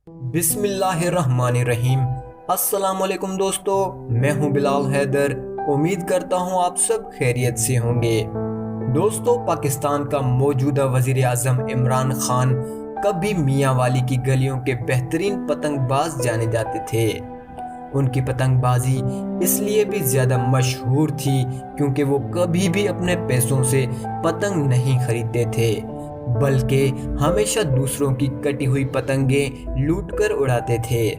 بسم اللہ الرحمن الرحیم۔ السلام علیکم دوستو، میں ہوں بلال حیدر۔ امید کرتا ہوں آپ سب خیریت سے ہوں گے۔ دوستو، پاکستان کا موجودہ وزیر اعظم عمران خان کبھی میاں والی کی گلیوں کے بہترین پتنگ باز جانے جاتے تھے۔ ان کی پتنگ بازی اس لیے بھی زیادہ مشہور تھی کیونکہ وہ کبھی بھی اپنے پیسوں سے پتنگ نہیں خریدتے تھے، بلکہ ہمیشہ دوسروں کی کٹی ہوئی پتنگیں لوٹ کر اڑاتے تھے۔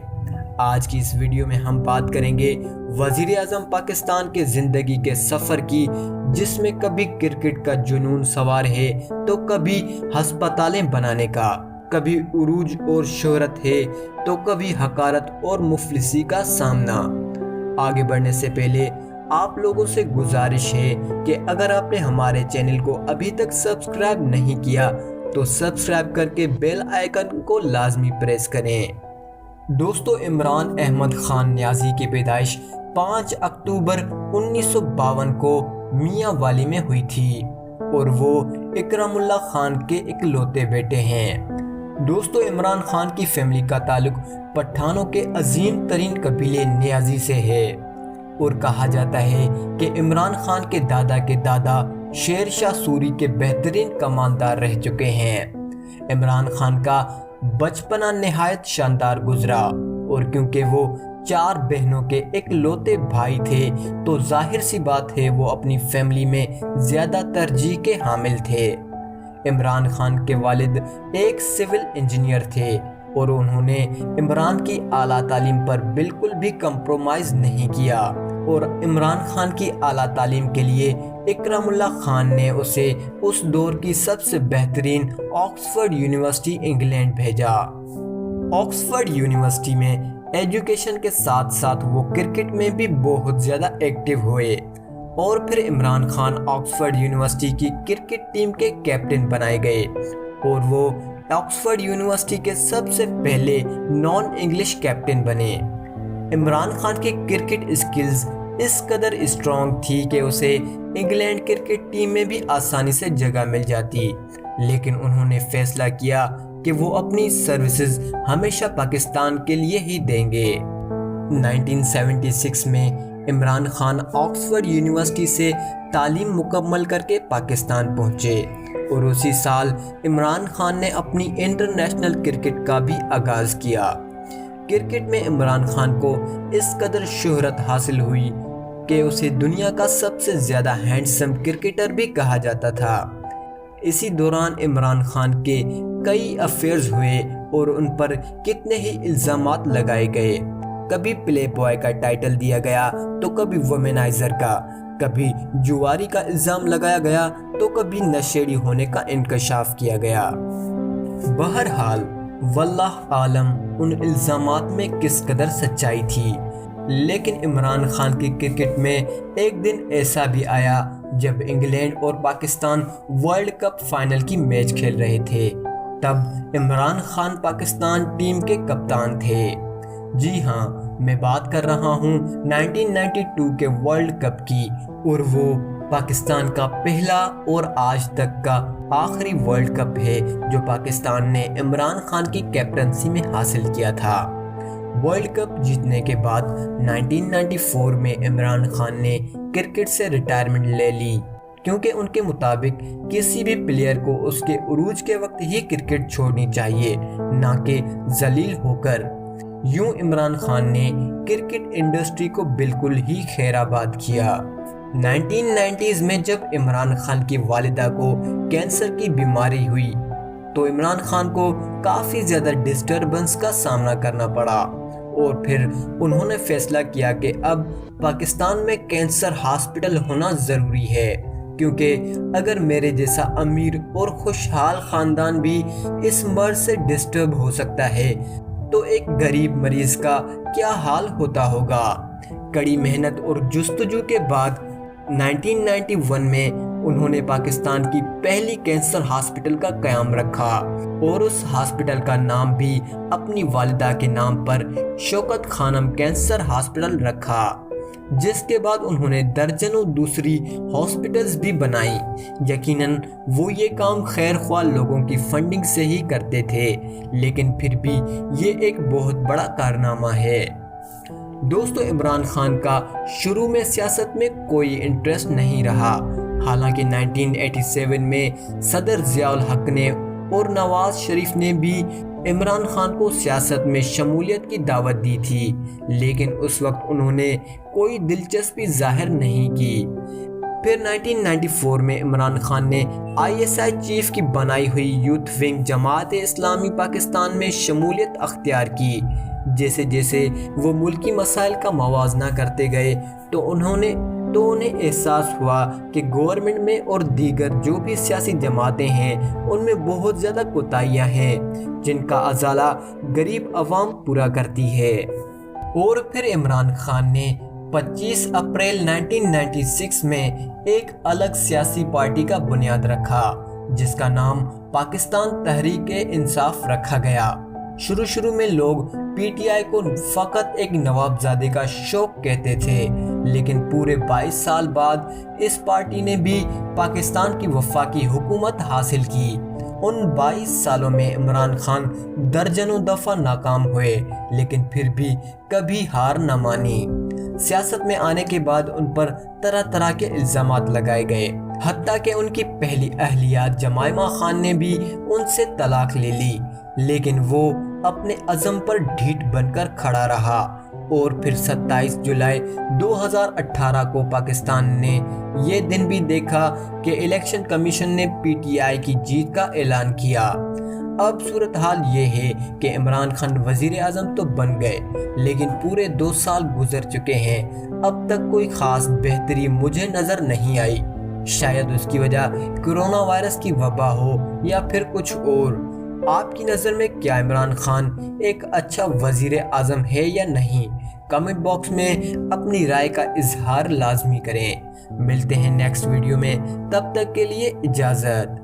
آج کی اس ویڈیو میں ہم بات کریں گے وزیر اعظم پاکستان کے زندگی کے سفر کی، جس میں کبھی کرکٹ کا جنون سوار ہے تو کبھی ہسپتالیں بنانے کا، کبھی عروج اور شہرت ہے تو کبھی حقارت اور مفلسی کا سامنا۔ آگے بڑھنے سے پہلے آپ لوگوں سے گزارش ہے کہ اگر آپ نے ہمارے چینل کو ابھی تک سبسکرائب نہیں کیا تو سبسکرائب کر کے بیل آئیکن کو لازمی پریس کریں۔ دوستو، عمران احمد خان نیازی کی پیدائش 5 اکتوبر 1952 کو میاں والی میں ہوئی تھی اور وہ اکرم اللہ خان کے اکلوتے بیٹے ہیں۔ دوستو، عمران خان کی فیملی کا تعلق پٹھانوں کے عظیم ترین قبیلے نیازی سے ہے اور کہا جاتا ہے کہ عمران خان کے دادا شیر شاہ سوری کے بہترین کماندار رہ چکے ہیں۔ عمران خان کا بچپنا نہایت شاندار گزرا اور کیونکہ وہ 4 بہنوں کے اکلوتے بھائی تھے تو ظاہر سی بات ہے وہ اپنی فیملی میں زیادہ ترجیح کے حامل تھے۔ عمران خان کے والد ایک سول انجینئر تھے اور انہوں نے عمران کی اعلیٰ تعلیم پر بالکل بھی کمپرومائز نہیں کیا اور عمران خان کی اعلیٰ تعلیم کے لیے اکرم اللہ خان نے اسے اس دور کی سب سے بہترین آکسفورڈ یونیورسٹی انگلینڈ بھیجا۔ آکسفورڈ یونیورسٹی میں ایجوکیشن کے ساتھ ساتھ وہ کرکٹ میں بھی بہت زیادہ ایکٹیو ہوئے اور پھر عمران خان آکسفورڈ یونیورسٹی کی کرکٹ ٹیم کے کیپٹن بنائے گئے اور وہ آکسفورڈ یونیورسٹی کے سب سے پہلے نان انگلش کیپٹن بنے۔ عمران خان کی کرکٹ اسکلز اس قدر اسٹرانگ تھی کہ اسے انگلینڈ کرکٹ ٹیم میں بھی آسانی سے جگہ مل جاتی، لیکن انہوں نے فیصلہ کیا کہ وہ اپنی سروسز ہمیشہ پاکستان کے لیے ہی دیں گے۔ 1976 میں عمران خان آکسفورڈ یونیورسٹی سے تعلیم مکمل کر کے پاکستان پہنچے اور اسی سال عمران خان نے اپنی انٹرنیشنل کرکٹ کا بھی آغاز کیا۔ کرکٹ میں عمران خان کو اس قدر شہرت حاصل ہوئی کہ اسے دنیا کا سب سے زیادہ ہینڈسم کرکٹر بھی کہا جاتا تھا۔ اسی دوران عمران خان کے کئی افیئرز ہوئے اور ان پر کتنے ہی الزامات لگائے گئے۔ کبھی پلے بوائے کا ٹائٹل دیا گیا تو کبھی وومنائزر کا، کبھی جواری کا الزام لگایا گیا تو کبھی نشیڑی ہونے کا انکشاف کیا گیا۔ بہرحال واللہ عالم ان الزامات میں کس قدر سچائی تھی، لیکن عمران خان کی کرکٹ میں ایک دن ایسا بھی آیا جب انگلینڈ اور پاکستان ورلڈ کپ فائنل کی میچ کھیل رہے تھے۔ تب عمران خان پاکستان ٹیم کے کپتان تھے۔ جی ہاں، میں بات کر رہا ہوں 1992 کے ورلڈ کپ کی، اور وہ پاکستان کا پہلا اور آج تک کا آخری ورلڈ کپ ہے جو پاکستان نے عمران خان کی کیپٹنسی میں حاصل کیا تھا۔ ورلڈ کپ جیتنے کے بعد 1994 میں عمران خان نے کرکٹ سے ریٹائرمنٹ لے لی کیونکہ ان کے مطابق کسی بھی پلیئر کو اس کے عروج کے وقت ہی کرکٹ چھوڑنی چاہیے، نہ کہ ذلیل ہو کر۔ یوں عمران خان نے کرکٹ انڈسٹری کو بالکل ہی خیر آباد کیا۔ 1990s میں جب عمران خان کی والدہ کو کینسر کی بیماری ہوئی تو عمران خان کو کافی زیادہ ڈسٹربنس کا سامنا کرنا پڑا اور پھر انہوں نے فیصلہ کیا کہ اب پاکستان میں کینسر ہاسپٹل ہونا ضروری ہے، کیونکہ اگر میرے جیسا امیر اور خوشحال خاندان بھی اس مرض سے ڈسٹرب ہو سکتا ہے تو ایک غریب مریض کا کیا حال ہوتا ہوگا۔ کڑی محنت اور جستجو کے بعد 1991 میں انہوں نے پاکستان کی پہلی کینسر ہاسپٹل کا قیام رکھا اور اس ہاسپٹل کا نام بھی اپنی والدہ کے نام پر شوکت خانم کینسر ہاسپٹل رکھا۔ جس کے بعد انہوں نے درجنوں دوسری ہاسپٹلز بھی بنائی۔ یقیناً وہ یہ کام خیر خواہ لوگوں کی فنڈنگ سے ہی کرتے تھے، لیکن پھر بھی یہ ایک بہت بڑا کارنامہ ہے۔ دوستو، عمران خان کا شروع میں سیاست میں کوئی انٹرسٹ نہیں رہا، حالانکہ 1987 میں صدر ضیاء الحق نے اور نواز شریف نے بھی عمران خان کو سیاست میں شمولیت کی دعوت دی تھی، لیکن اس وقت انہوں نے کوئی دلچسپی ظاہر نہیں کی۔ پھر 1994 میں عمران خان نے ISI چیف کی بنائی ہوئی یوتھ ونگ جماعت اسلامی پاکستان میں شمولیت اختیار کی۔ جیسے جیسے وہ ملکی مسائل کا موازنہ کرتے گئے تو انہیں احساس ہوا کہ گورنمنٹ میں اور دیگر جو بھی سیاسی جماعتیں ہیں ان میں بہت زیادہ کوتاہیاں ہیں جن کا ازالہ غریب عوام پورا کرتی ہے۔ اور پھر عمران خان نے 25 اپریل 1996 میں ایک الگ سیاسی پارٹی کا بنیاد رکھا جس کا نام پاکستان تحریک انصاف رکھا گیا۔ شروع میں لوگ PTI کو فقط ایک نوابزادے کا شوق کہتے تھے، لیکن پورے 22 سال بعد اس پارٹی نے بھی پاکستان کی وفاقی حکومت حاصل کی۔ ان 22 سالوں میں عمران خان درجنوں دفعہ ناکام ہوئے، لیکن پھر بھی کبھی ہار نہ مانی۔ سیاست میں آنے کے بعد ان پر طرح طرح کے الزامات لگائے گئے، حتیٰ کہ ان کی پہلی اہلیہ جمائمہ خان نے بھی ان سے طلاق لے لی، لیکن وہ اپنے عزم پر ڈھیٹ بن کر کھڑا رہا۔ اور پھر 27 جولائی 2018 کو پاکستان نے یہ دن بھی دیکھا کہ الیکشن کمیشن نے PTI کی جیت کا اعلان کیا۔ اب صورتحال یہ ہے کہ عمران خان وزیر اعظم تو بن گئے، لیکن پورے 2 سال گزر چکے ہیں، اب تک کوئی خاص بہتری مجھے نظر نہیں آئی۔ شاید اس کی وجہ کرونا وائرس کی وبا ہو یا پھر کچھ اور۔ آپ کی نظر میں کیا عمران خان ایک اچھا وزیر اعظم ہے یا نہیں؟ کمنٹ باکس میں اپنی رائے کا اظہار لازمی کریں۔ ملتے ہیں نیکسٹ ویڈیو میں، تب تک کے لیے اجازت۔